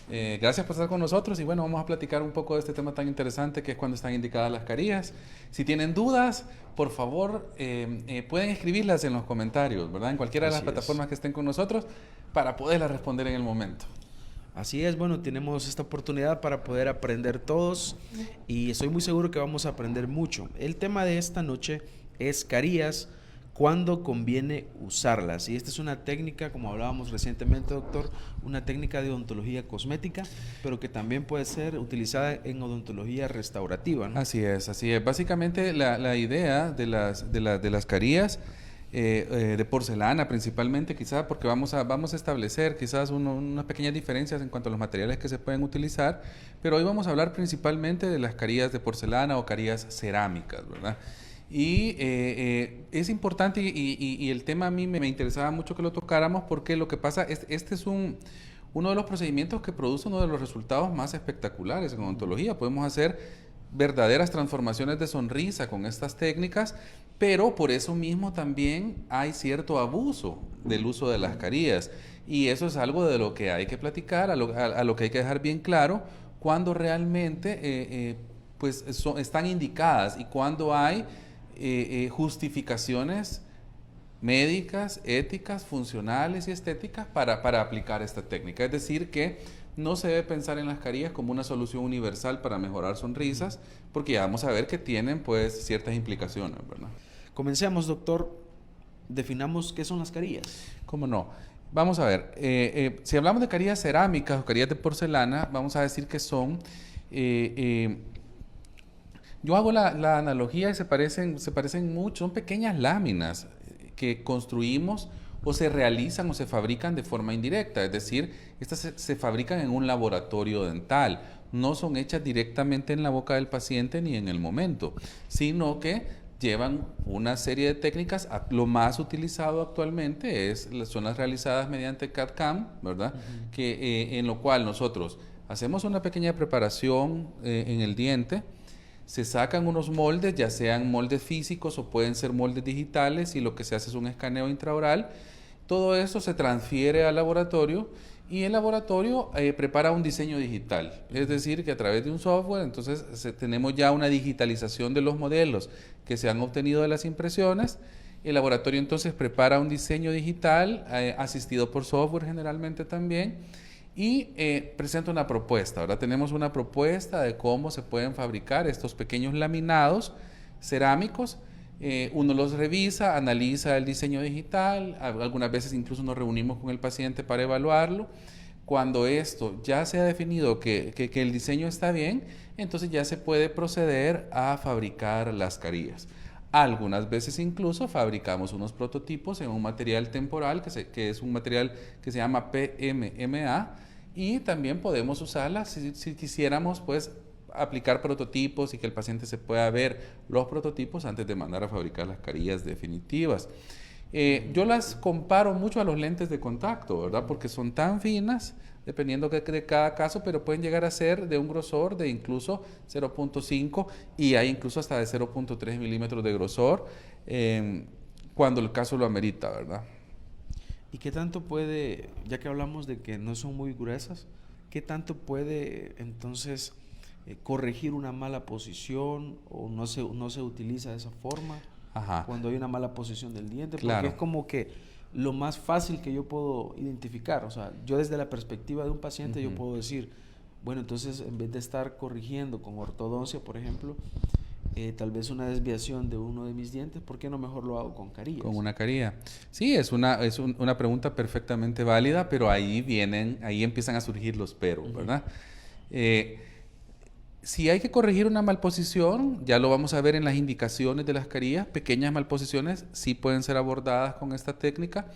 Gracias por estar con nosotros y bueno, vamos a platicar un poco de este tema tan interesante que es cuando están indicadas las carillas. Si tienen dudas, por favor, pueden escribirlas en los comentarios, ¿verdad? En cualquiera de las Así es. plataformas que estén con nosotros para poderlas responder en el momento. Así es, bueno, tenemos esta oportunidad para poder aprender todos y estoy muy seguro que vamos a aprender mucho. El tema de esta noche es carillas, cuándo conviene usarlas. Y esta es una técnica, como hablábamos recientemente, doctor, una técnica de odontología cosmética, pero que también puede ser utilizada en odontología restaurativa, ¿no? Así es, así es. Básicamente la idea de las carillas de porcelana principalmente, quizás porque vamos a establecer quizás unas pequeñas diferencias en cuanto a los materiales que se pueden utilizar, pero hoy vamos a hablar principalmente de las carillas de porcelana o carillas cerámicas, ¿verdad? Y es importante y el tema a mí me interesaba mucho que lo tocáramos porque lo que pasa es, este es uno de los procedimientos que produce uno de los resultados más espectaculares en odontología. Podemos hacer verdaderas transformaciones de sonrisa con estas técnicas, pero por eso mismo también hay cierto abuso del uso de las carillas. Y eso es algo de lo que hay que platicar, a lo que hay que dejar bien claro cuando realmente pues están indicadas y cuando hay justificaciones médicas, éticas, funcionales y estéticas para aplicar esta técnica. Es decir, que no se debe pensar en las carillas como una solución universal para mejorar sonrisas, porque ya vamos a ver que tienen pues ciertas implicaciones, ¿verdad? Comencemos, doctor. Definamos qué son las carillas. ¿Cómo no? Vamos a ver, si hablamos de carillas cerámicas o carillas de porcelana, vamos a decir que son yo hago la analogía y se parecen mucho, son pequeñas láminas que construimos o se realizan o se fabrican de forma indirecta, es decir, estas se fabrican en un laboratorio dental, no son hechas directamente en la boca del paciente ni en el momento, sino que llevan una serie de técnicas. Lo más utilizado actualmente son las realizadas mediante CAD/CAM, ¿verdad? En lo cual nosotros hacemos una pequeña preparación en el diente. Se sacan unos moldes, ya sean moldes físicos o pueden ser moldes digitales, y lo que se hace es un escaneo intraoral. Todo eso se transfiere al laboratorio y el laboratorio prepara un diseño digital. Es decir, que a través de un software, entonces tenemos ya una digitalización de los modelos que se han obtenido de las impresiones. El laboratorio entonces prepara un diseño digital asistido por software generalmente también. Y presenta una propuesta. Ahora tenemos una propuesta de cómo se pueden fabricar estos pequeños laminados cerámicos. Uno los revisa, analiza el diseño digital, algunas veces incluso nos reunimos con el paciente para evaluarlo. Cuando esto ya se ha definido que el diseño está bien, entonces ya se puede proceder a fabricar las carillas. Algunas veces incluso fabricamos unos prototipos en un material temporal que es un material que se llama PMMA, y también podemos usarlas si quisiéramos pues aplicar prototipos y que el paciente se pueda ver los prototipos antes de mandar a fabricar las carillas definitivas. Yo las comparo mucho a los lentes de contacto, ¿verdad? Porque son tan finas, dependiendo de cada caso, pero pueden llegar a ser de un grosor de incluso 0.5 y hay incluso hasta de 0.3 milímetros de grosor cuando el caso lo amerita, ¿verdad? ¿Y qué tanto puede, ya que hablamos de que no son muy gruesas, qué tanto puede entonces corregir una mala posición o no se utiliza de esa forma? Ajá. Cuando hay una mala posición del diente? Claro. Porque es como que lo más fácil que yo puedo identificar. O sea, yo desde la perspectiva de un paciente yo puedo decir, bueno, entonces en vez de estar corrigiendo con ortodoncia, por ejemplo, tal vez una desviación de uno de mis dientes, ¿por qué no mejor lo hago con carillas? Con una carilla. Sí, es una pregunta perfectamente válida, pero ahí empiezan a surgir los peros, ¿verdad? Si hay que corregir una malposición, ya lo vamos a ver en las indicaciones de las carillas. Pequeñas malposiciones sí pueden ser abordadas con esta técnica,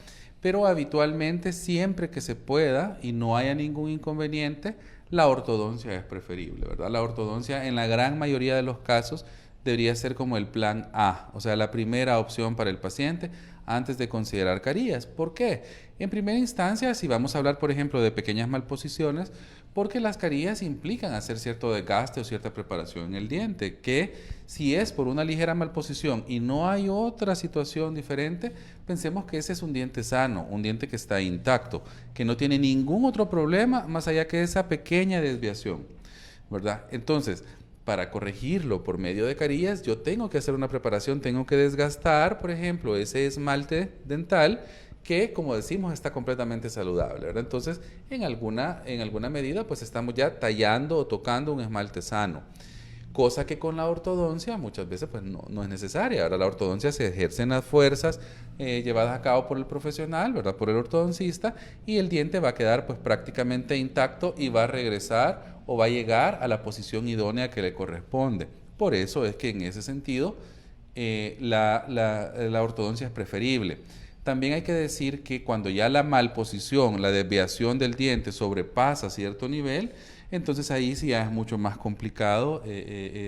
pero habitualmente, siempre que se pueda y no haya ningún inconveniente, la ortodoncia es preferible, ¿verdad? La ortodoncia en la gran mayoría de los casos debería ser como el plan A, o sea, la primera opción para el paciente. antes de considerar caries. ¿Por qué? En primera instancia, si vamos a hablar, por ejemplo, de pequeñas malposiciones, porque las caries implican hacer cierto desgaste o cierta preparación en el diente, que si es por una ligera malposición y no hay otra situación diferente, pensemos que ese es un diente sano, un diente que está intacto, que no tiene ningún otro problema más allá que esa pequeña desviación, ¿verdad? Entonces, para corregirlo por medio de caries, yo tengo que hacer una preparación, tengo que desgastar, por ejemplo, ese esmalte dental que, como decimos, está completamente saludable, ¿verdad? Entonces, en alguna medida, pues estamos ya tallando o tocando un esmalte sano. Cosa que con la ortodoncia muchas veces pues no es necesaria. Ahora la ortodoncia se ejercen las fuerzas llevadas a cabo por el profesional, ¿verdad? Por el ortodoncista, y el diente va a quedar pues prácticamente intacto y va a regresar o va a llegar a la posición idónea que le corresponde. Por eso es que en ese sentido la ortodoncia es preferible. También hay que decir que cuando ya la malposición, la desviación del diente sobrepasa cierto nivel, entonces ahí sí ya es mucho más complicado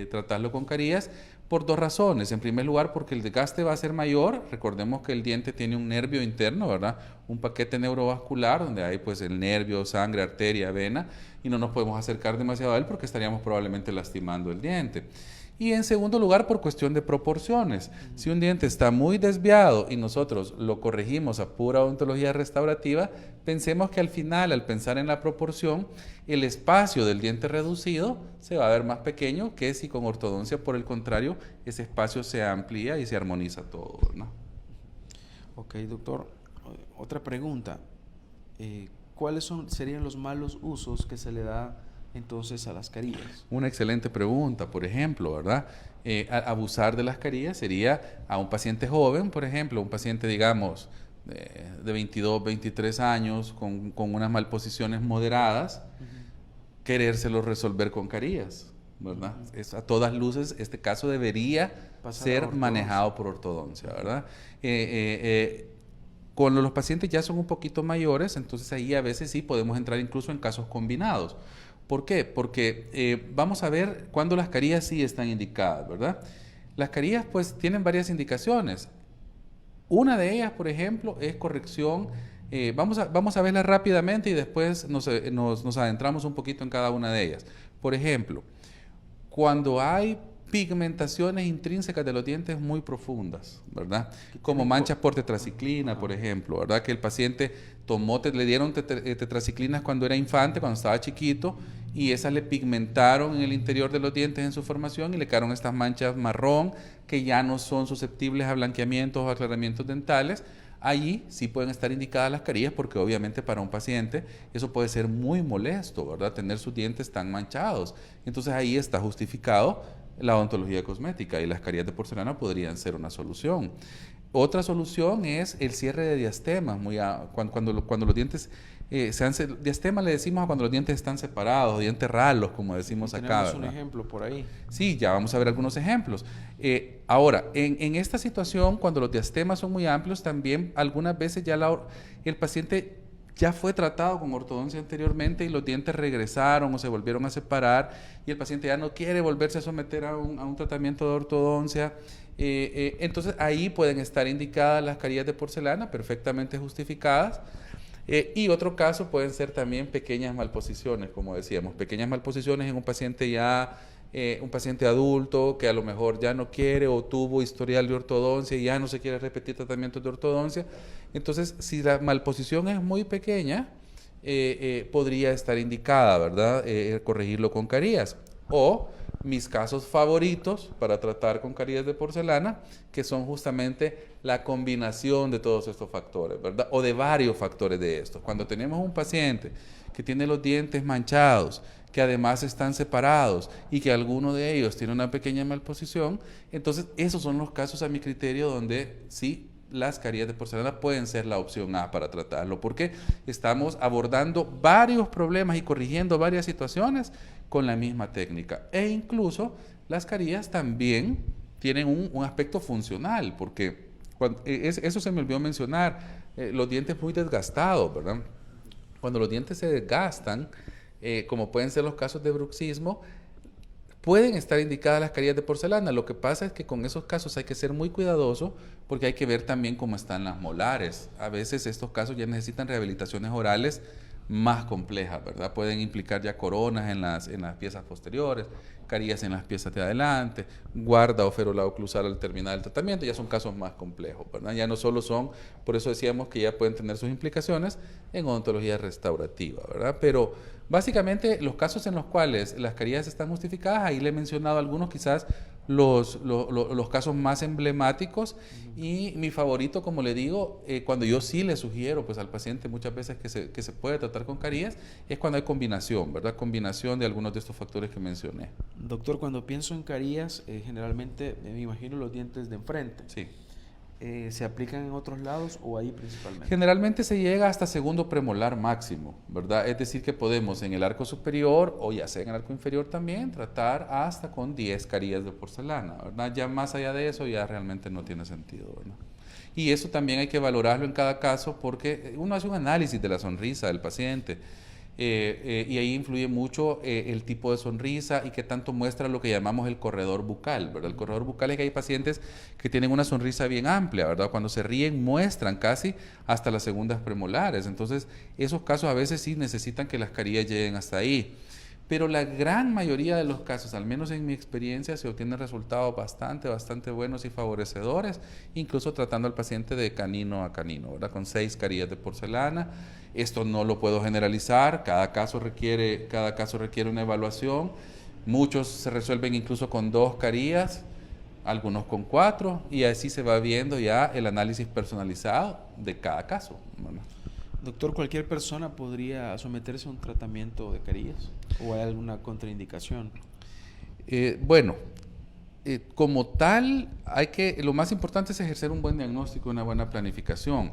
tratarlo con caries por dos razones. En primer lugar, porque el desgaste va a ser mayor. Recordemos que el diente tiene un nervio interno, ¿verdad? Un paquete neurovascular donde hay pues el nervio, sangre, arteria, vena, y no nos podemos acercar demasiado a él porque estaríamos probablemente lastimando el diente. Y en segundo lugar, por cuestión de proporciones. Si un diente está muy desviado y nosotros lo corregimos a pura odontología restaurativa, pensemos que al final, al pensar en la proporción, el espacio del diente reducido se va a ver más pequeño que si con ortodoncia, por el contrario, ese espacio se amplía y se armoniza todo, ¿no? Ok, doctor. Otra pregunta. ¿Cuáles serían los malos usos que se le da entonces a las carillas? Una excelente pregunta, por ejemplo, ¿verdad? Abusar de las carillas sería a un paciente joven, por ejemplo, un paciente, digamos, de 22, 23 años, con unas malposiciones moderadas, querérselo resolver con carillas, ¿verdad? A todas luces, este caso debería ser manejado por ortodoncia, ¿verdad? Cuando los pacientes ya son un poquito mayores, entonces ahí a veces sí podemos entrar incluso en casos combinados. ¿Por qué? Porque vamos a ver cuándo las carillas sí están indicadas, ¿verdad? Las carillas pues tienen varias indicaciones. Una de ellas, por ejemplo, es corrección. Vamos a verla rápidamente y después nos adentramos un poquito en cada una de ellas. Por ejemplo, cuando hay pigmentaciones intrínsecas de los dientes muy profundas, ¿verdad? Como manchas por tetraciclina, por ejemplo, ¿verdad? Que el paciente le dieron tetraciclinas cuando era infante, cuando estaba chiquito, y esas le pigmentaron en el interior de los dientes en su formación y le quedaron estas manchas marrón que ya no son susceptibles a blanqueamientos o aclaramientos dentales. Allí sí pueden estar indicadas las carillas porque obviamente para un paciente eso puede ser muy molesto, ¿verdad? Tener sus dientes tan manchados. Entonces ahí está justificado la odontología cosmética y las carillas de porcelana podrían ser una solución. Otra solución es el cierre de diastemas. Cuando los dientes diastema le decimos a cuando los dientes están separados, dientes ralos, como decimos acá. Tenemos un ejemplo por ahí. Sí, ya vamos a ver algunos ejemplos. Ahora, en esta situación, cuando los diastemas son muy amplios, también algunas veces ya el paciente ya fue tratado con ortodoncia anteriormente y los dientes regresaron o se volvieron a separar y el paciente ya no quiere volverse a someter a un tratamiento de ortodoncia. Entonces ahí pueden estar indicadas las carillas de porcelana perfectamente justificadas. Y otro caso pueden ser también pequeñas malposiciones, como decíamos, pequeñas malposiciones en un paciente un paciente adulto que a lo mejor ya no quiere o tuvo historial de ortodoncia y ya no se quiere repetir tratamientos de ortodoncia. Entonces, si la malposición es muy pequeña, podría estar indicada, ¿verdad? Corregirlo con carillas. O mis casos favoritos para tratar con carillas de porcelana, que son justamente la combinación de todos estos factores, ¿verdad? O de varios factores de estos. Cuando tenemos un paciente que tiene los dientes manchados, que además están separados y que alguno de ellos tiene una pequeña malposición, entonces esos son los casos a mi criterio donde sí las carillas de porcelana pueden ser la opción A para tratarlo, porque estamos abordando varios problemas y corrigiendo varias situaciones con la misma técnica. E incluso las carillas también tienen un aspecto funcional, porque eso se me olvidó mencionar, los dientes muy desgastados, ¿verdad? Cuando los dientes se desgastan, como pueden ser los casos de bruxismo, pueden estar indicadas las carillas de porcelana. Lo que pasa es que con esos casos hay que ser muy cuidadoso porque hay que ver también cómo están las molares. A veces estos casos ya necesitan rehabilitaciones orales más complejas, ¿verdad? Pueden implicar ya coronas en las piezas posteriores, carillas en las piezas de adelante, guarda o ferulado oclusal al terminar el tratamiento. Ya son casos más complejos, ¿verdad? Ya no solo son, por eso decíamos que ya pueden tener sus implicaciones en odontología restaurativa, ¿verdad? Pero básicamente los casos en los cuales las carillas están justificadas, ahí le he mencionado algunos, quizás los casos más emblemáticos, y mi favorito, como le digo, cuando yo sí le sugiero pues al paciente muchas veces que se puede tratar con carillas, es cuando hay combinación, ¿verdad? Combinación de algunos de estos factores que mencioné. Doctor, cuando pienso en carillas, generalmente me imagino los dientes de enfrente. Sí. ¿Se aplican en otros lados o ahí principalmente? Generalmente se llega hasta segundo premolar máximo, ¿verdad? Es decir, que podemos en el arco superior o ya sea en el arco inferior también tratar hasta con 10 carillas de porcelana, ¿verdad? Ya más allá de eso ya realmente no tiene sentido, ¿verdad? Y eso también hay que valorarlo en cada caso porque uno hace un análisis de la sonrisa del paciente. Y ahí influye mucho el tipo de sonrisa y qué tanto muestra lo que llamamos el corredor bucal, ¿verdad? El corredor bucal es que hay pacientes que tienen una sonrisa bien amplia, ¿verdad? Cuando se ríen muestran casi hasta las segundas premolares. Entonces, esos casos a veces sí necesitan que las carillas lleguen hasta ahí. Pero la gran mayoría de los casos, al menos en mi experiencia, se obtienen resultados bastante buenos y favorecedores, incluso tratando al paciente de canino a canino, ¿verdad? Con 6 carillas de porcelana. Esto no lo puedo generalizar, cada caso requiere una evaluación. Muchos se resuelven incluso con 2 carillas, algunos con 4, y así se va viendo ya el análisis personalizado de cada caso, ¿verdad? Doctor, ¿cualquier persona podría someterse a un tratamiento de carillas? ¿O hay alguna contraindicación? Como tal, lo más importante es ejercer un buen diagnóstico y una buena planificación.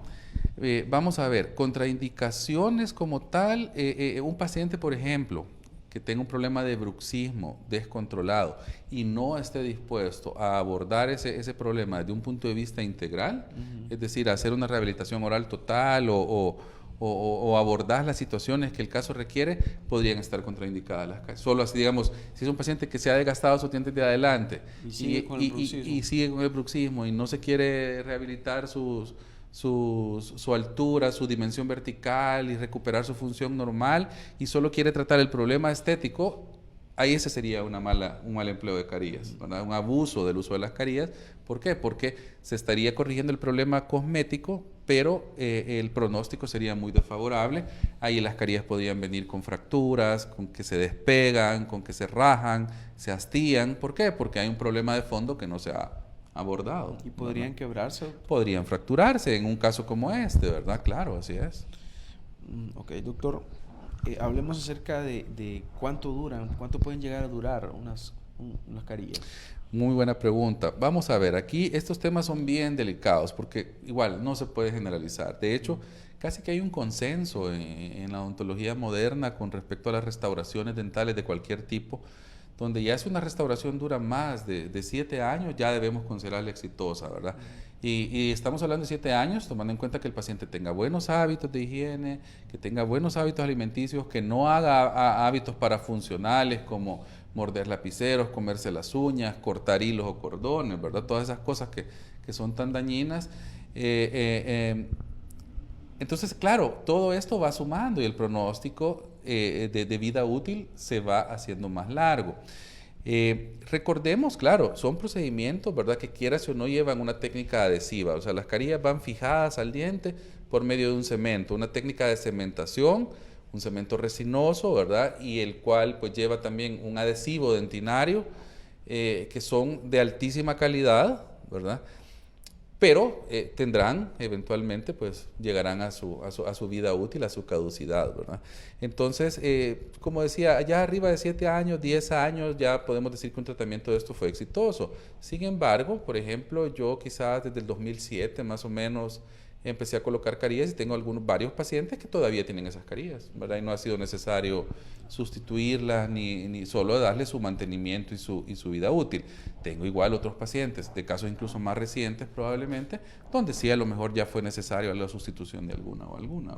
Vamos a ver, contraindicaciones como tal, un paciente, por ejemplo, que tenga un problema de bruxismo descontrolado y no esté dispuesto a abordar ese problema desde un punto de vista integral, es decir, hacer una rehabilitación oral total o abordar las situaciones que el caso requiere, podrían estar contraindicadas las carillas. Solo así, digamos, si es un paciente que se ha desgastado sus dientes de adelante y sigue con el bruxismo y no se quiere rehabilitar su altura, su dimensión vertical y recuperar su función normal y solo quiere tratar el problema estético, ahí ese sería un mal empleo de carillas, ¿verdad? Un abuso del uso de las carillas. ¿Por qué? Porque se estaría corrigiendo el problema cosmético, pero el pronóstico sería muy desfavorable. Ahí las carillas podrían venir con fracturas, con que se despegan, con que se rajan, se hastían. ¿Por qué? Porque hay un problema de fondo que no se ha abordado. ¿Y podrían quebrarse? Podrían fracturarse en un caso como este, ¿verdad? Claro, así es. Ok, doctor. Hablemos acerca de cuánto duran, cuánto pueden llegar a durar unas carillas. Muy buena pregunta. Vamos a ver, aquí estos temas son bien delicados porque igual no se puede generalizar. De hecho, casi que hay un consenso en la odontología moderna con respecto a las restauraciones dentales de cualquier tipo, donde ya si una restauración dura más de 7 años, ya debemos considerarla exitosa, ¿verdad? Y estamos hablando de 7 años, tomando en cuenta que el paciente tenga buenos hábitos de higiene, que tenga buenos hábitos alimenticios, que no haga hábitos parafuncionales como morder lapiceros, comerse las uñas, cortar hilos o cordones, ¿verdad? Todas esas cosas que son tan dañinas. Entonces, claro, todo esto va sumando y el pronóstico de vida útil se va haciendo más largo. Recordemos, claro, son procedimientos, ¿verdad?, que quieras o no llevan una técnica adhesiva, o sea, las carillas van fijadas al diente por medio de un cemento, una técnica de cementación, un cemento resinoso, ¿verdad?, y el cual pues lleva también un adhesivo dentinario que son de altísima calidad, ¿verdad?, pero tendrán eventualmente, pues llegarán a su vida útil, a su caducidad, ¿verdad? Entonces, como decía, ya arriba de 7 años, 10 años, ya podemos decir que un tratamiento de esto fue exitoso. Sin embargo, por ejemplo, yo quizás desde el 2007 más o menos empecé a colocar carillas y tengo varios pacientes que todavía tienen esas carillas, ¿verdad? Y no ha sido necesario sustituirlas ni solo darle su mantenimiento y su vida útil. Tengo igual otros pacientes, de casos incluso más recientes probablemente, donde sí a lo mejor ya fue necesario la sustitución de alguna,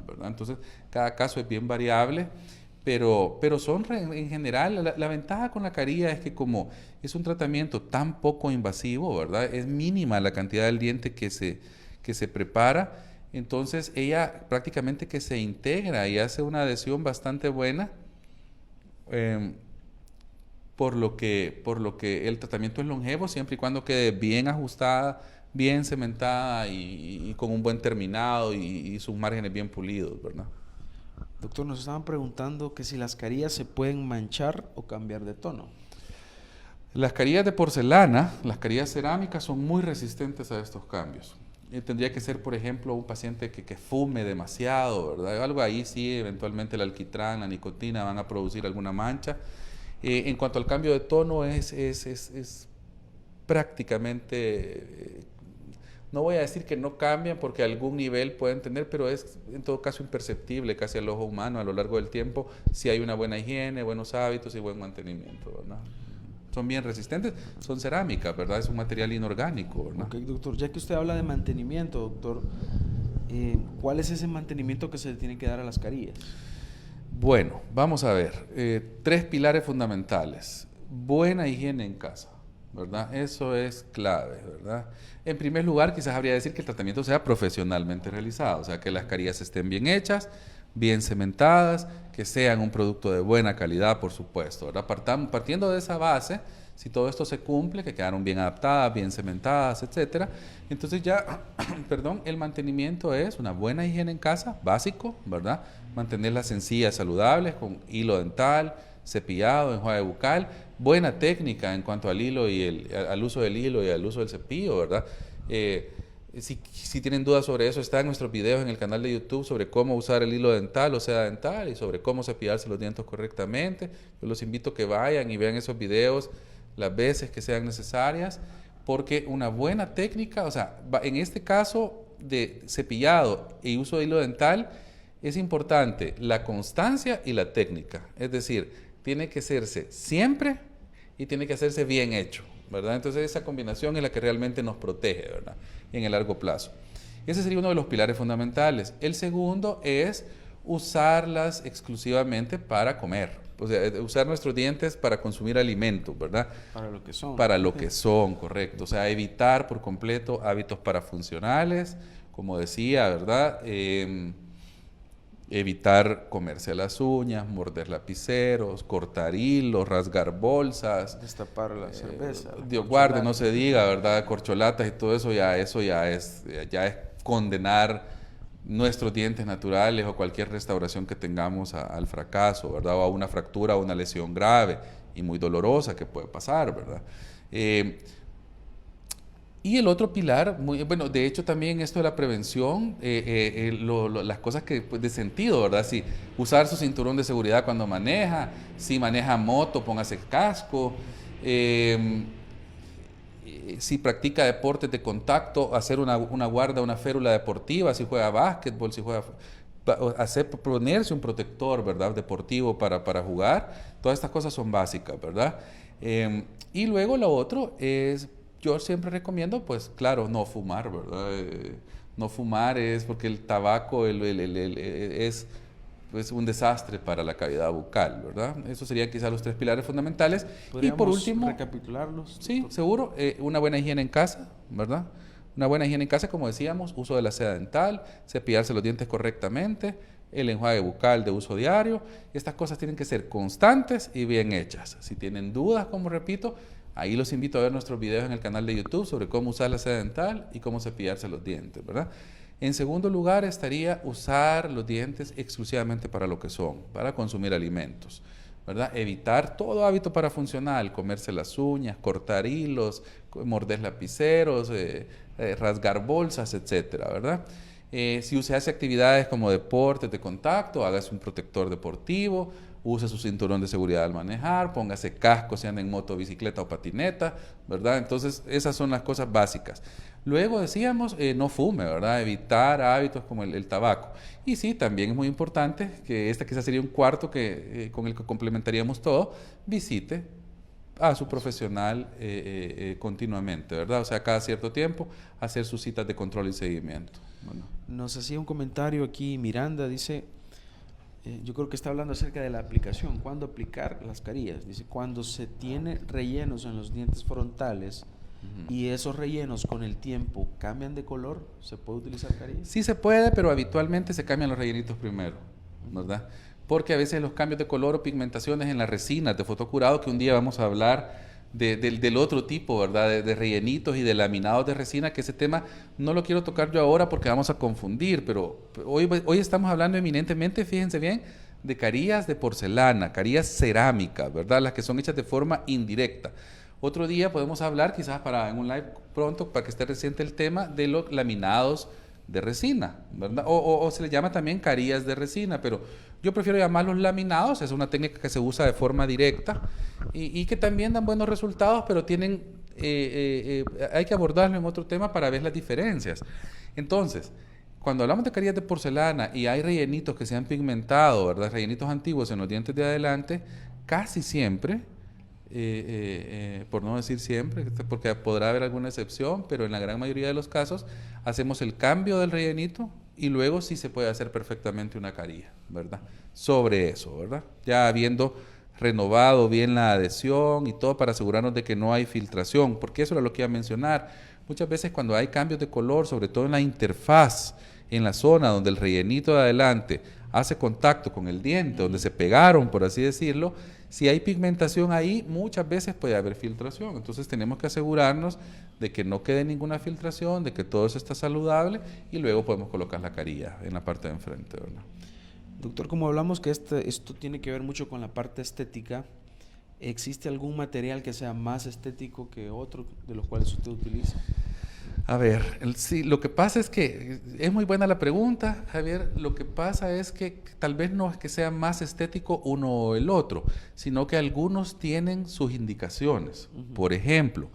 ¿verdad? Entonces, cada caso es bien variable, pero son en general, la ventaja con la caría es que como es un tratamiento tan poco invasivo, ¿verdad? Es mínima la cantidad del diente que se prepara, entonces ella prácticamente que se integra y hace una adhesión bastante buena, eh, por lo que el tratamiento es longevo siempre y cuando quede bien ajustada, bien cementada y con un buen terminado y sus márgenes bien pulidos, ¿verdad? Doctor, nos estaban preguntando que si las carillas se pueden manchar o cambiar de tono. Las carillas de porcelana, las carillas cerámicas son muy resistentes a estos cambios. Tendría que ser, por ejemplo, un paciente que fume demasiado, ¿verdad? Algo ahí sí, eventualmente el alquitrán, la nicotina van a producir alguna mancha. En cuanto al cambio de tono, es prácticamente, no voy a decir que no cambian porque algún nivel pueden tener, pero es en todo caso imperceptible casi al ojo humano a lo largo del tiempo si hay una buena higiene, buenos hábitos y buen mantenimiento, ¿verdad? Son bien resistentes, son cerámicas, ¿verdad? Es un material inorgánico, ¿verdad? Ok, doctor, ya que usted habla de mantenimiento, doctor, ¿cuál es ese mantenimiento que se le tiene que dar a las carillas? Bueno, vamos a ver, 3 pilares fundamentales. Buena higiene en casa, ¿verdad? Eso es clave, ¿verdad? En primer lugar, quizás habría que decir que el tratamiento sea profesionalmente realizado, o sea, que las carillas estén bien hechas, bien cementadas, que sean un producto de buena calidad, por supuesto, ¿verdad? Partiendo de esa base, si todo esto se cumple, que quedaron bien adaptadas, bien cementadas, etcétera, entonces ya, perdón, el mantenimiento es una buena higiene en casa, básico, ¿verdad? Mantenerlas sencillas, saludables, con hilo dental, cepillado, enjuague bucal, buena técnica en cuanto al hilo y al uso del hilo y al uso del cepillo, ¿verdad? Si tienen dudas sobre eso, están nuestros videos en el canal de YouTube sobre cómo usar el hilo dental o seda dental y sobre cómo cepillarse los dientes correctamente. Yo los invito a que vayan y vean esos videos las veces que sean necesarias, porque una buena técnica, o sea, en este caso de cepillado y uso de hilo dental, es importante la constancia y la técnica. Es decir, tiene que hacerse siempre y tiene que hacerse bien hecho, ¿verdad? Entonces esa combinación es la que realmente nos protege, ¿verdad? En el largo plazo. Ese sería uno de los pilares fundamentales. El segundo es usarlas exclusivamente para comer. O sea, usar nuestros dientes para consumir alimentos, ¿verdad? Para lo que son. Para lo que son, correcto. O sea, evitar por completo hábitos parafuncionales, como decía, ¿verdad? Evitar comerse las uñas, morder lapiceros, cortar hilos, rasgar bolsas. Destapar la cerveza. Dios guarde, no se diga, ¿verdad? Corcholatas y todo eso ya es condenar nuestros dientes naturales o cualquier restauración que tengamos al fracaso, ¿verdad? O a una fractura o una lesión grave y muy dolorosa que puede pasar, ¿verdad? Y el otro pilar, bueno, de hecho también esto de la prevención, las cosas que pues, de sentido, ¿verdad? Si usar su cinturón de seguridad cuando maneja, si maneja moto, póngase casco, si practica deportes de contacto, hacer una guarda, una férula deportiva, si juega básquetbol, si juega, ponerse un protector, ¿verdad? Deportivo para jugar, todas estas cosas son básicas, ¿verdad? Y luego lo otro es, yo siempre recomiendo, pues claro, no fumar, ¿verdad? No fumar es porque el tabaco es pues, un desastre para la cavidad bucal, ¿verdad? Esos serían quizás los 3 pilares fundamentales. Y por último, recapitularlos. sí, doctor. Seguro, una buena higiene en casa, ¿verdad? Una buena higiene en casa, como decíamos, uso de la seda dental, cepillarse los dientes correctamente, el enjuague bucal de uso diario. Estas cosas tienen que ser constantes y bien hechas. Si tienen dudas, como repito, ahí los invito a ver nuestros videos en el canal de YouTube sobre cómo usar la seda dental y cómo cepillarse los dientes, ¿verdad? En segundo lugar estaría usar los dientes exclusivamente para lo que son, para consumir alimentos, ¿verdad? Evitar todo hábito parafuncional, comerse las uñas, cortar hilos, morder lapiceros, rasgar bolsas, etcétera, ¿verdad? Si usted hace actividades como deportes de contacto, hágase un protector deportivo, use su cinturón de seguridad al manejar, póngase casco si anda en moto, bicicleta o patineta, ¿verdad? Entonces, esas son las cosas básicas. Luego decíamos, no fume, ¿verdad? Evitar hábitos como el tabaco. Y sí, también es muy importante, que este quizás sería un cuarto con el que complementaríamos todo, visite a su profesional continuamente, ¿verdad? O sea, cada cierto tiempo, hacer sus citas de control y seguimiento. Bueno. Nos hacía un comentario aquí Miranda, dice, Yo creo que está hablando acerca de la aplicación. ¿Cuándo aplicar las carillas? Dice, cuando se tiene rellenos en los dientes frontales y esos rellenos con el tiempo cambian de color, ¿se puede utilizar carillas? Sí se puede, pero habitualmente se cambian los rellenitos primero, ¿verdad? Porque a veces los cambios de color o pigmentaciones en las resinas de fotocurado, que un día vamos a hablar del otro tipo, ¿verdad? De rellenitos y de laminados de resina, que ese tema no lo quiero tocar yo ahora porque vamos a confundir, pero hoy estamos hablando eminentemente, fíjense bien, de carillas de porcelana, carillas cerámicas, ¿verdad? Las que son hechas de forma indirecta. Otro día podemos hablar, quizás en un live pronto, para que esté reciente el tema, de los laminados de resina, ¿verdad? O se le llama también carillas de resina, pero yo prefiero llamarlos laminados, es una técnica que se usa de forma directa y que también dan buenos resultados, pero hay que abordarlo en otro tema para ver las diferencias. Entonces, cuando hablamos de carillas de porcelana y hay rellenitos que se han pigmentado, ¿verdad? Rellenitos antiguos en los dientes de adelante, casi siempre, por no decir siempre, porque podrá haber alguna excepción, pero en la gran mayoría de los casos hacemos el cambio del rellenito y luego sí se puede hacer perfectamente una carilla, ¿verdad? Sobre eso, ¿verdad? Ya habiendo renovado bien la adhesión y todo para asegurarnos de que no hay filtración, porque eso era lo que iba a mencionar. Muchas veces cuando hay cambios de color, sobre todo en la interfaz, en la zona donde el rellenito de adelante hace contacto con el diente, donde se pegaron, por así decirlo, si hay pigmentación ahí, muchas veces puede haber filtración. Entonces tenemos que asegurarnos de que no quede ninguna filtración, de que todo eso está saludable y luego podemos colocar la carilla en la parte de enfrente, ¿verdad? Doctor, como hablamos que esto tiene que ver mucho con la parte estética, ¿existe algún material que sea más estético que otro de los cuales usted utiliza? A ver, sí, lo que pasa es que es muy buena la pregunta, Javier. Lo que pasa es que tal vez no es que sea más estético uno o el otro, sino que algunos tienen sus indicaciones. Por ejemplo,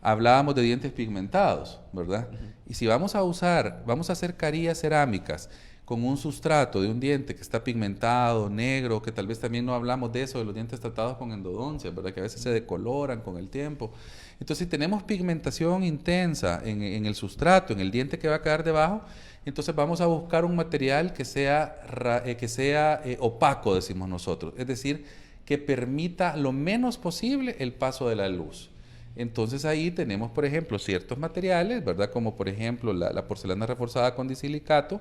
hablábamos de dientes pigmentados, ¿verdad? Y si vamos a hacer carillas cerámicas con un sustrato de un diente que está pigmentado, negro, que tal vez también no hablamos de eso, de los dientes tratados con endodoncia, ¿verdad? Que a veces se decoloran con el tiempo. Entonces, si tenemos pigmentación intensa en el sustrato, en el diente que va a quedar debajo, entonces vamos a buscar un material que sea opaco, decimos nosotros, es decir, que permita lo menos posible el paso de la luz. Entonces ahí tenemos, por ejemplo, ciertos materiales, ¿verdad? Como por ejemplo la porcelana reforzada con disilicato,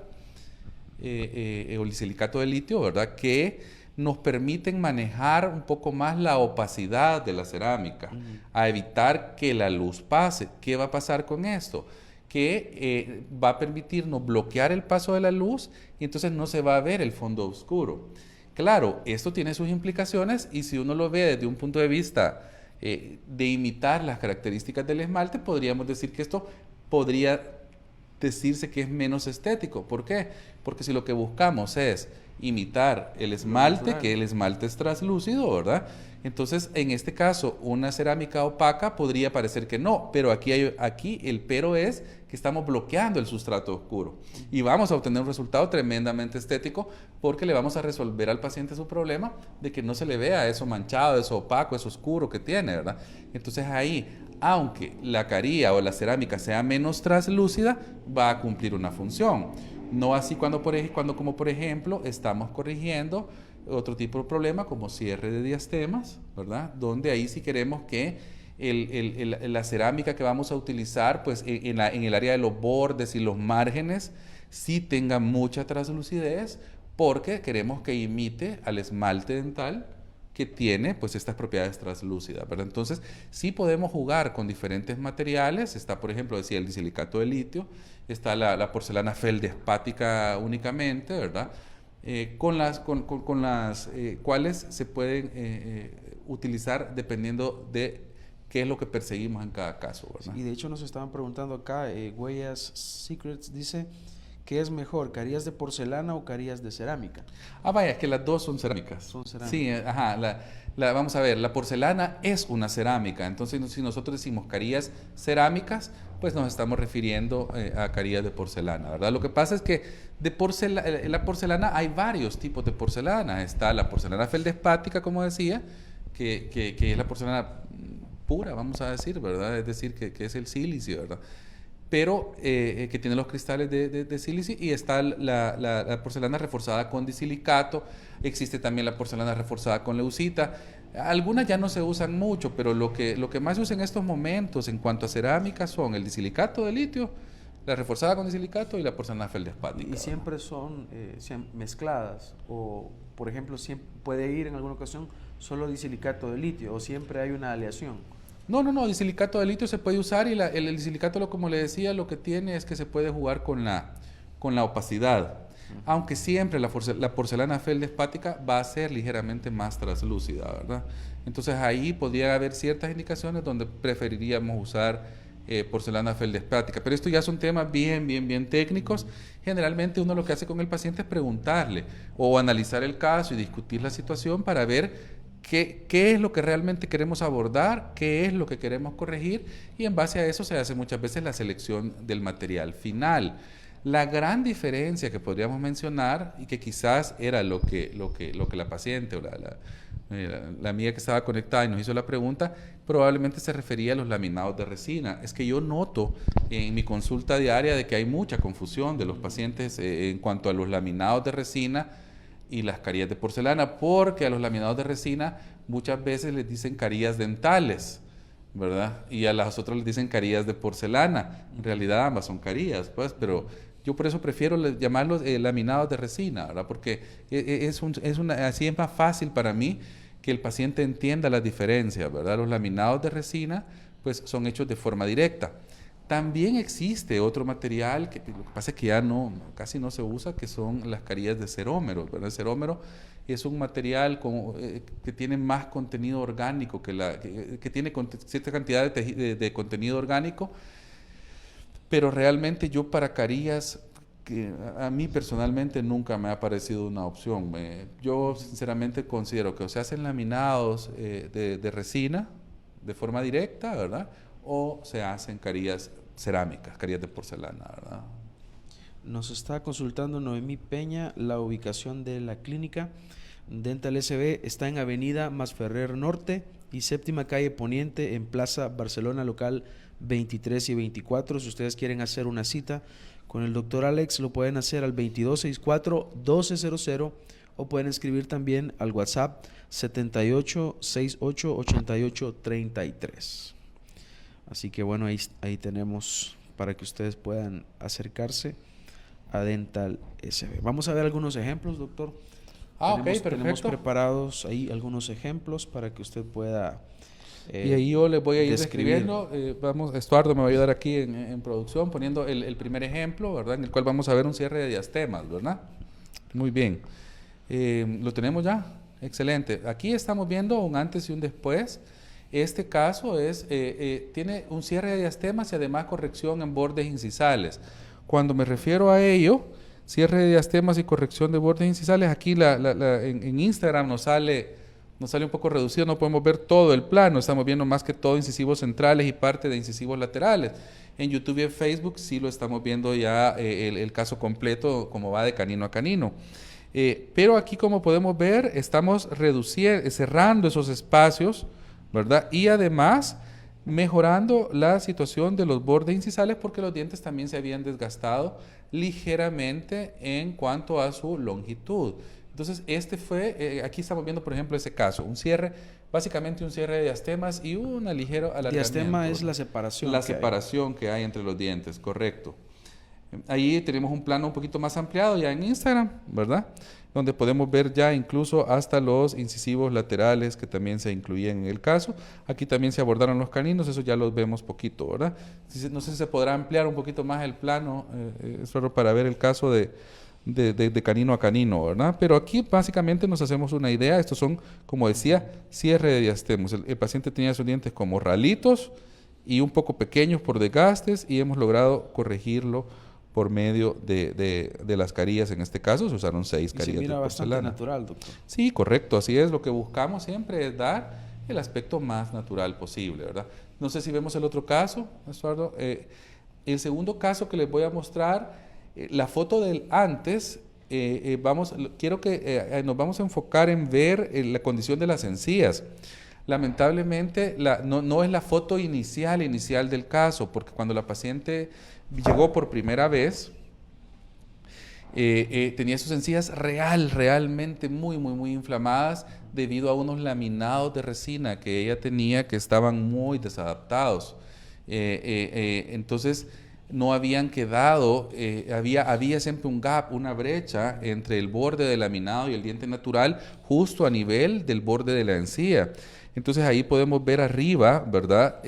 o el silicato de litio, ¿verdad? Que nos permiten manejar un poco más la opacidad de la cerámica, a evitar que la luz pase. ¿Qué va a pasar con esto? Que va a permitirnos bloquear el paso de la luz y entonces no se va a ver el fondo oscuro. Claro, esto tiene sus implicaciones y si uno lo ve desde un punto de vista de imitar las características del esmalte, podríamos decir que esto podría decirse que es menos estético. ¿Por qué? Porque si lo que buscamos es imitar el esmalte, que el esmalte es translúcido, ¿verdad? Entonces, en este caso, una cerámica opaca podría parecer que no, pero aquí el pero es que estamos bloqueando el sustrato oscuro y vamos a obtener un resultado tremendamente estético porque le vamos a resolver al paciente su problema de que no se le vea eso manchado, eso opaco, eso oscuro que tiene, ¿verdad? Entonces ahí, aunque la carilla o la cerámica sea menos translúcida, va a cumplir una función. No así cuando como por ejemplo estamos corrigiendo otro tipo de problema como cierre de diastemas, ¿verdad? Donde ahí sí queremos que la cerámica que vamos a utilizar, pues en el área de los bordes y los márgenes, sí tenga mucha translucidez porque queremos que imite al esmalte dental que tiene pues estas propiedades translúcidas, ¿verdad? Entonces, sí podemos jugar con diferentes materiales. Está, por ejemplo, decía el disilicato de litio, está la porcelana feldespática únicamente, ¿verdad? Con las cuales se pueden utilizar dependiendo de qué es lo que perseguimos en cada caso, ¿verdad? Y de hecho nos estaban preguntando acá, Huellas Secrets dice, ¿qué es mejor, carillas de porcelana o carillas de cerámica? Vaya, es que las dos son cerámicas. Son cerámicas. Sí, ajá. Vamos a ver, la porcelana es una cerámica. Entonces, si nosotros decimos carillas cerámicas, pues nos estamos refiriendo a carillas de porcelana, ¿verdad? Lo que pasa es que la porcelana hay varios tipos de porcelana. Está la porcelana feldespática, como decía, que es la porcelana pura, vamos a decir, ¿verdad? Es decir, que es el silicio, ¿verdad? pero que tiene los cristales de sílice, y está la porcelana reforzada con disilicato. Existe también la porcelana reforzada con leucita. Algunas ya no se usan mucho, pero lo que más se usa en estos momentos en cuanto a cerámica son el disilicato de litio, la reforzada con disilicato y la porcelana feldespática. ¿Y siempre son mezcladas? O, por ejemplo, siempre puede ir en alguna ocasión solo disilicato de litio, o siempre hay una aleación. No, disilicato de litio se puede usar, y el disilicato, como le decía, lo que tiene es que se puede jugar con la opacidad. Aunque siempre la porcelana feldespática va a ser ligeramente más translúcida, ¿verdad? Entonces ahí podría haber ciertas indicaciones donde preferiríamos usar porcelana feldespática. Pero esto ya son temas bien técnicos. Generalmente uno lo que hace con el paciente es preguntarle o analizar el caso y discutir la situación para ver qué es lo que realmente queremos abordar, qué es lo que queremos corregir, y en base a eso se hace muchas veces la selección del material final. La gran diferencia que podríamos mencionar, y que quizás era lo que la paciente o la amiga que estaba conectada y nos hizo la pregunta, probablemente se refería a los laminados de resina. Es que yo noto en mi consulta diaria de que hay mucha confusión de los pacientes en cuanto a los laminados de resina y las carillas de porcelana, porque a los laminados de resina muchas veces les dicen carillas dentales, ¿verdad? Y a las otras les dicen carillas de porcelana. En realidad ambas son carillas, pues, pero yo por eso prefiero llamarlos laminados de resina, ¿verdad? Porque así es más fácil para mí que el paciente entienda las diferencias, ¿verdad? Los laminados de resina, pues, son hechos de forma directa. También existe otro material que lo que pasa es que ya casi no se usa, que son las carillas de cerómero, ¿verdad? El cerómero es un material que tiene más contenido orgánico, que tiene cierta cantidad de contenido orgánico, pero realmente yo para carillas, que a mí personalmente nunca me ha parecido una opción. Yo sinceramente considero que o se hacen laminados de resina de forma directa, ¿verdad? O se hacen carillas cerámicas, carillas de porcelana, ¿verdad? Nos está consultando Noemí Peña. La ubicación de la clínica Dental SB está en Avenida Masferrer Norte y Séptima Calle Poniente, en Plaza Barcelona, local 23 y 24. Si ustedes quieren hacer una cita con el doctor Alex, lo pueden hacer al 2264-1200, o pueden escribir también al WhatsApp 78688833. Así que bueno, ahí tenemos para que ustedes puedan acercarse a Dental SB. Vamos a ver algunos ejemplos, doctor. Tenemos preparados ahí algunos ejemplos para que usted pueda y ahí yo les voy a ir describiendo. Estuardo me va a ayudar aquí en producción poniendo el primer ejemplo, ¿verdad? En el cual vamos a ver un cierre de diastemas, ¿verdad? Muy bien. ¿Lo tenemos ya? Excelente. Aquí estamos viendo un antes y un después. Este caso tiene un cierre de diastemas y además corrección en bordes incisales. Cuando me refiero a ello, cierre de diastemas y corrección de bordes incisales, aquí en Instagram nos sale un poco reducido, no podemos ver todo el plano, estamos viendo más que todo incisivos centrales y parte de incisivos laterales. En YouTube y en Facebook sí lo estamos viendo ya el caso completo, como va de canino a canino. Pero aquí, como podemos ver, estamos cerrando esos espacios, ¿verdad? Y además mejorando la situación de los bordes incisales, porque los dientes también se habían desgastado ligeramente en cuanto a su longitud. Entonces, aquí estamos viendo, por ejemplo, ese caso, básicamente un cierre de diastemas y un ligero alargamiento. Diastema es la separación. La separación que hay entre los dientes, correcto. Ahí tenemos un plano un poquito más ampliado ya en Instagram, ¿verdad? Donde podemos ver ya incluso hasta los incisivos laterales que también se incluían en el caso. Aquí también se abordaron los caninos, eso ya los vemos poquito, ¿verdad? No sé si se podrá ampliar un poquito más el plano, solo para ver el caso de canino a canino, ¿verdad? Pero aquí básicamente nos hacemos una idea. Estos son, como decía, cierre de diastemos. El paciente tenía sus dientes como ralitos y un poco pequeños por desgastes, y hemos logrado corregirlo por medio de las carillas. En este caso se usaron 6 carillas de porcelana. Bastante natural, doctor. Sí, correcto, así es. Lo que buscamos siempre es dar el aspecto más natural posible, ¿verdad? No sé si vemos el otro caso, Estuardo. El segundo caso que les voy a mostrar, la foto del antes, quiero que nos vamos a enfocar en ver la condición de las encías. Lamentablemente, no es la foto inicial del caso, porque cuando la paciente llegó por primera vez, tenía sus encías realmente muy inflamadas debido a unos laminados de resina que ella tenía que estaban muy desadaptados. Entonces, no habían quedado, había siempre un gap, una brecha entre el borde del laminado y el diente natural, justo a nivel del borde de la encía. Entonces ahí podemos ver arriba, ¿verdad?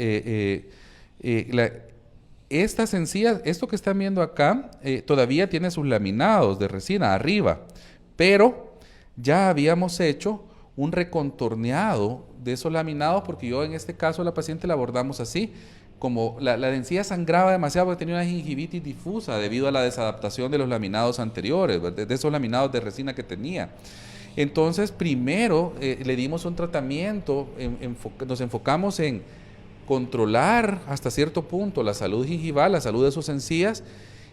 Estas encías, esto que están viendo acá, todavía tiene sus laminados de resina arriba, pero ya habíamos hecho un recontorneado de esos laminados, porque yo en este caso a la paciente la abordamos así, como la encía sangraba demasiado porque tenía una gingivitis difusa debido a la desadaptación de los laminados anteriores, de esos laminados de resina que tenía. Entonces, primero le dimos un tratamiento, nos enfocamos en controlar hasta cierto punto la salud gingival, la salud de sus encías.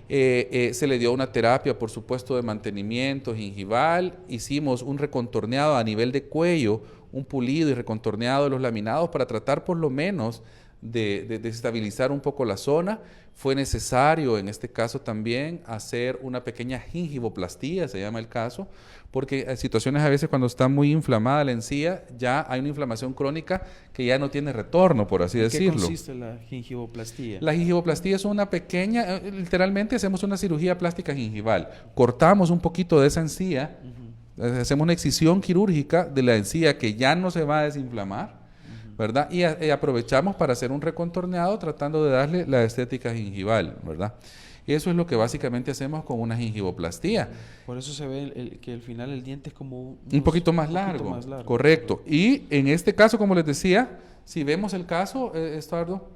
Se le dio una terapia, por supuesto, de mantenimiento gingival. Hicimos un recontorneado a nivel de cuello, un pulido y recontorneado de los laminados para tratar por lo menos de estabilizar un poco la zona. Fue necesario en este caso también hacer una pequeña gingivoplastía, se llama el caso, porque hay situaciones a veces cuando está muy inflamada la encía, ya hay una inflamación crónica que ya no tiene retorno, por así decirlo. ¿En qué consiste la gingivoplastía? La gingivoplastía es una pequeña, literalmente hacemos una cirugía plástica gingival, cortamos un poquito de esa encía, hacemos una excisión quirúrgica de la encía que ya no se va a desinflamar, ¿verdad? Y aprovechamos para hacer un recontorneado tratando de darle la estética gingival, ¿verdad? Eso es lo que básicamente hacemos con una gingivoplastía. Por eso se ve que al final el diente es como un poquito más largo. Correcto. Y en este caso, como les decía, si vemos el caso, Estuardo,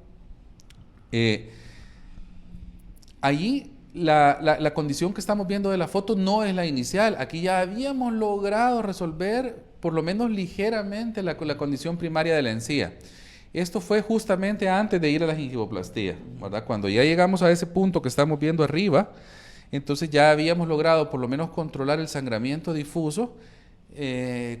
allí la condición que estamos viendo de la foto no es la inicial. Aquí ya habíamos logrado resolver por lo menos ligeramente la condición primaria de la encía. Esto fue justamente antes de ir a la gingivoplastía, ¿verdad? Cuando ya llegamos a ese punto que estamos viendo arriba, entonces ya habíamos logrado por lo menos controlar el sangramiento difuso,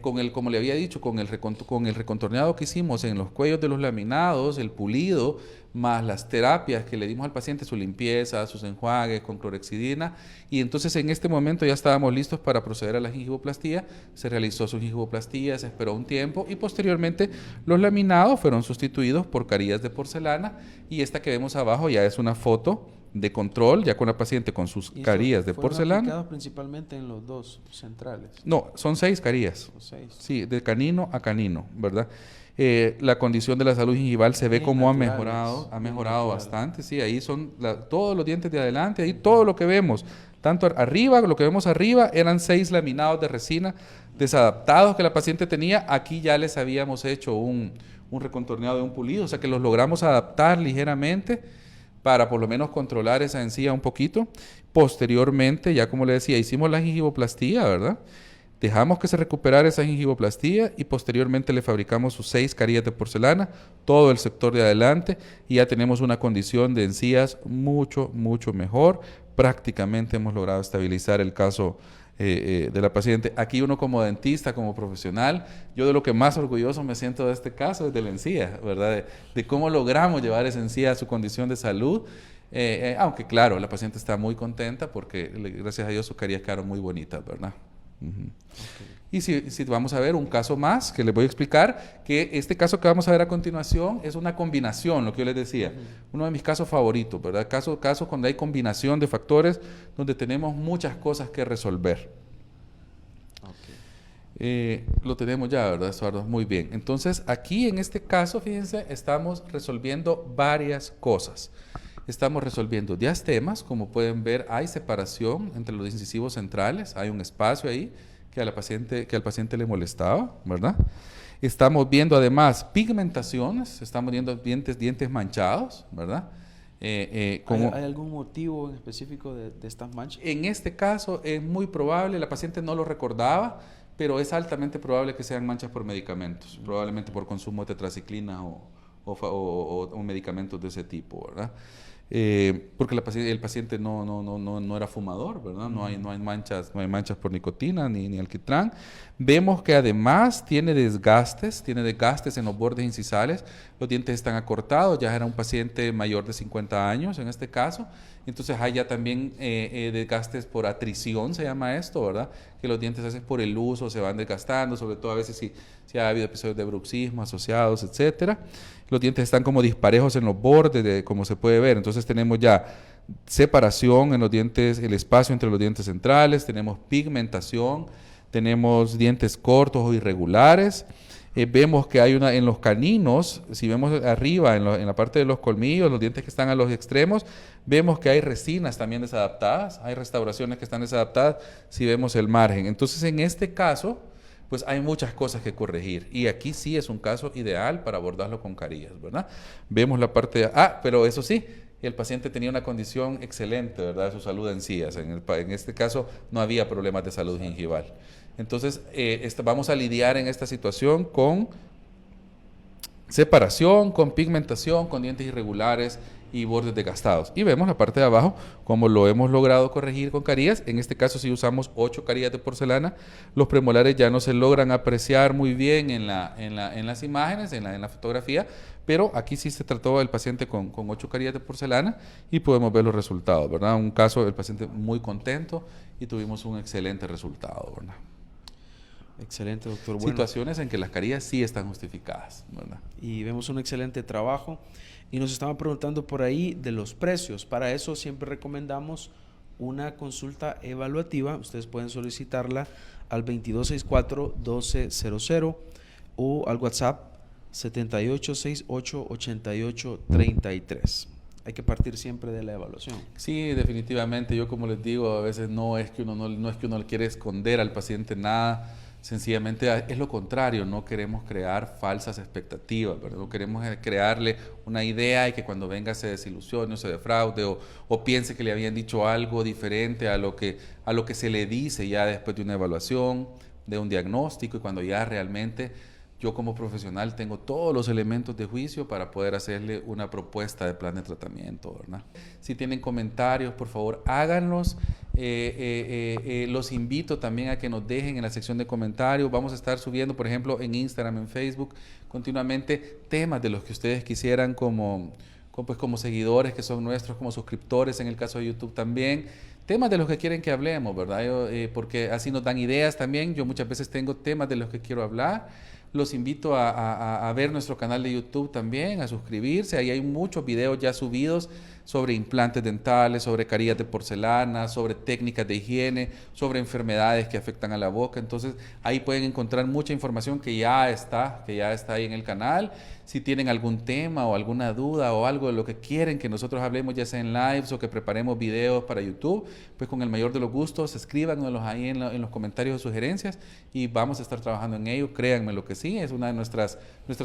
como le había dicho, con el recontorneado que hicimos en los cuellos de los laminados, el pulido, más las terapias que le dimos al paciente, su limpieza, sus enjuagues con clorhexidina, y entonces en este momento ya estábamos listos para proceder a la gingivoplastía. Se realizó su gingivoplastía, se esperó un tiempo y posteriormente los laminados fueron sustituidos por carillas de porcelana, y esta que vemos abajo ya es una foto de control, ya con la paciente con sus carillas de porcelana. ¿Aplicados principalmente en los dos centrales? No, son 6 carillas. 6. Sí, de canino a canino, ¿verdad? La condición de la salud gingival se ve como ha mejorado bastante. Sí, ahí son todos los dientes de adelante, ahí todo lo que vemos, tanto arriba, lo que vemos arriba eran 6 laminados de resina desadaptados que la paciente tenía. Aquí ya les habíamos hecho un recontorneado de un pulido, o sea que los logramos adaptar ligeramente para por lo menos controlar esa encía un poquito. Posteriormente, ya como le decía, hicimos la gingivoplastía, ¿verdad? Dejamos que se recuperara esa gingivoplastía y posteriormente le fabricamos sus 6 carillas de porcelana, todo el sector de adelante, y ya tenemos una condición de encías mucho mejor. Prácticamente hemos logrado estabilizar el caso de la paciente. Aquí uno como dentista, como profesional, yo de lo que más orgulloso me siento de este caso es de la encía, ¿verdad? De cómo logramos llevar esa encía a su condición de salud, aunque claro, la paciente está muy contenta porque gracias a Dios sus carillas quedaron muy bonitas, ¿verdad? Y si vamos a ver un caso más que les voy a explicar, que este caso que vamos a ver a continuación es una combinación, lo que yo les decía, uno de mis casos favoritos, ¿verdad? Casos cuando hay combinación de factores donde tenemos muchas cosas que resolver. Lo tenemos ya, ¿verdad, Eduardo? Muy bien. Entonces, aquí en este caso, fíjense, estamos resolviendo varias cosas. Estamos resolviendo diastemas, como pueden ver, hay separación entre los incisivos centrales, hay un espacio ahí que al paciente le molestaba, ¿verdad? Estamos viendo además pigmentaciones, estamos viendo dientes manchados, ¿verdad? ¿Hay algún motivo en específico de estas manchas? En este caso es muy probable, la paciente no lo recordaba, pero es altamente probable que sean manchas por medicamentos, probablemente por consumo de tetraciclina o medicamentos de ese tipo, ¿verdad? porque el paciente no era fumador, ¿verdad? No hay manchas por nicotina ni alquitrán. Vemos que además tiene desgastes en los bordes incisales, los dientes están acortados, ya era un paciente mayor de 50 años en este caso, entonces hay ya también desgastes por atrición, se llama esto, ¿verdad? Que los dientes a veces por el uso se van desgastando, sobre todo a veces si ha habido episodios de bruxismo asociados, etcétera. Los dientes están como disparejos en los bordes, como se puede ver. Entonces tenemos ya separación en los dientes, el espacio entre los dientes centrales, tenemos pigmentación, tenemos dientes cortos o irregulares. Vemos que hay en los caninos, si vemos arriba en la parte de los colmillos, los dientes que están a los extremos, vemos que hay resinas también desadaptadas, hay restauraciones que están desadaptadas si vemos el margen. Entonces en este caso, pues hay muchas cosas que corregir y aquí sí es un caso ideal para abordarlo con carillas, ¿verdad? Vemos la parte de... pero eso sí, el paciente tenía una condición excelente, ¿verdad? De su salud de encías. En este caso no había problemas de salud gingival. Entonces, vamos a lidiar en esta situación con separación, con pigmentación, con dientes irregulares y bordes desgastados. Y vemos la parte de abajo, como lo hemos logrado corregir con carillas. En este caso, si usamos 8 carillas de porcelana, los premolares ya no se logran apreciar muy bien en las imágenes, en la fotografía, pero aquí sí se trató el paciente con 8 carillas de porcelana y podemos ver los resultados, ¿verdad? Un caso, el paciente muy contento y tuvimos un excelente resultado, ¿verdad? Excelente, doctor. Bueno, situaciones en que las carillas sí están justificadas, ¿verdad? Y vemos un excelente trabajo. Y nos estaban preguntando por ahí de los precios. Para eso siempre recomendamos una consulta evaluativa. Ustedes pueden solicitarla al 2264-1200 o al WhatsApp 7868-8833. Hay que partir siempre de la evaluación. Sí, definitivamente. Yo, como les digo, a veces no es que uno le quiere esconder al paciente nada. Sencillamente es lo contrario, no queremos crear falsas expectativas, ¿verdad? No queremos crearle una idea y que cuando venga se desilusione o se defraude o piense que le habían dicho algo diferente a lo que se le dice ya después de una evaluación, de un diagnóstico, y cuando ya realmente yo como profesional tengo todos los elementos de juicio para poder hacerle una propuesta de plan de tratamiento, ¿verdad? Si tienen comentarios, por favor, háganlos. Los invito también a que nos dejen en la sección de comentarios. Vamos a estar subiendo, por ejemplo, en Instagram, en Facebook, continuamente temas de los que ustedes quisieran como seguidores que son nuestros, como suscriptores, en el caso de YouTube también. Temas de los que quieren que hablemos, ¿verdad? Porque así nos dan ideas también. Yo muchas veces tengo temas de los que quiero hablar. Los invito a ver nuestro canal de YouTube también, a suscribirse. Ahí hay muchos videos ya subidos sobre implantes dentales, sobre carillas de porcelana, sobre técnicas de higiene, sobre enfermedades que afectan a la boca. Entonces, ahí pueden encontrar mucha información que ya está ahí en el canal. Si tienen algún tema o alguna duda o algo de lo que quieren que nosotros hablemos, ya sea en lives o que preparemos videos para YouTube, pues con el mayor de los gustos, escríbanos ahí en los comentarios o sugerencias y vamos a estar trabajando en ello. Créanme lo que sí, es una de nuestras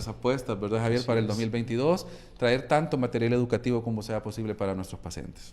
apuestas, ¿verdad, Javier? Para el 2022, traer tanto material educativo como sea posible para nuestros pacientes.